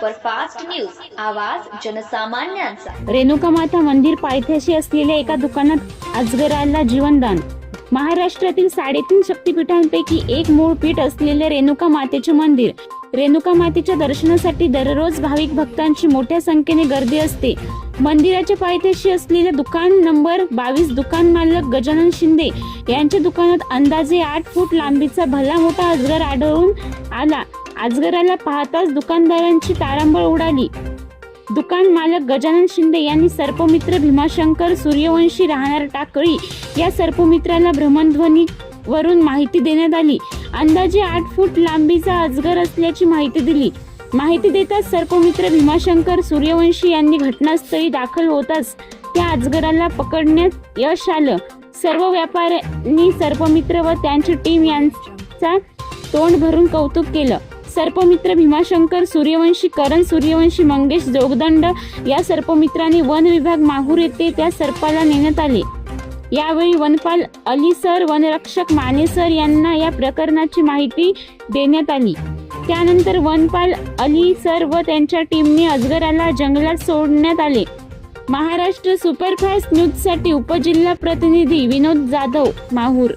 Superfast news, आवाज जनसामान्यांचा। रेणुका माता मंदिर पायथ्याशी असलेल्या एका दुकानात अजगराला जीवनदान। महाराष्ट्रातील 3.5 शक्तिपीठांपैकी एक मूळ पीठ असलेले रेणुका मातेचे मंदिर। रेणुका मातेच्या दर्शनासाठी दररोज भाविक भक्तांची मोठ्या संख्येने गर्दी असते। मंदिराच्या पायथ्याशी असलेल्या दुकान नंबर 22 दुकान मालक गजानन शिंदे यांच्या दुकानात अंदाजे 8 फूट लांबीचा भला मोठा अजगर आढळून आला। अजगराला पाहताच दुकानदारांची तारांबळ उडाली। दुकान मालक गजानन शिंदे यांनी सर्पमित्र भीमाशंकर सूर्यवंशी राहणार टाकळी या सर्पमित्राला भ्रमणध्वनी वरून माहिती देण्यात आली। अंदाजे 8 फूट लांबीचा अजगर असल्याची माहिती दिली। माहिती देताच सर्पमित्र भीमाशंकर सूर्यवंशी यांनी घटनास्थळी दाखल होताच त्या अजगराला पकडण्यात यश आलं। सर्व व्यापाऱ्यांनी सर्पमित्र व त्यांची टीम यांचा तोंड भरून कौतुक केलं। सर्पमित्र भीमाशंकर सूर्यवंशी, करण सूर्यवंशी, मंगेश जोगदंड या सर्पमित्रांनी वन विभाग माहूर येथे त्या सर्पाला नेण्यात आले। यावेळी वनपाल अली सर, वनरक्षक माने सर यांना या प्रकरणाची माहिती देण्यात आली। त्यानंतर वनपाल अली सर व त्यांच्या टीमने अजगराला जंगलात सोडण्यात आले। महाराष्ट्र सुपरफास्ट न्यूजसाठी उपजिल्हा प्रतिनिधी विनोद जाधव, माहूर।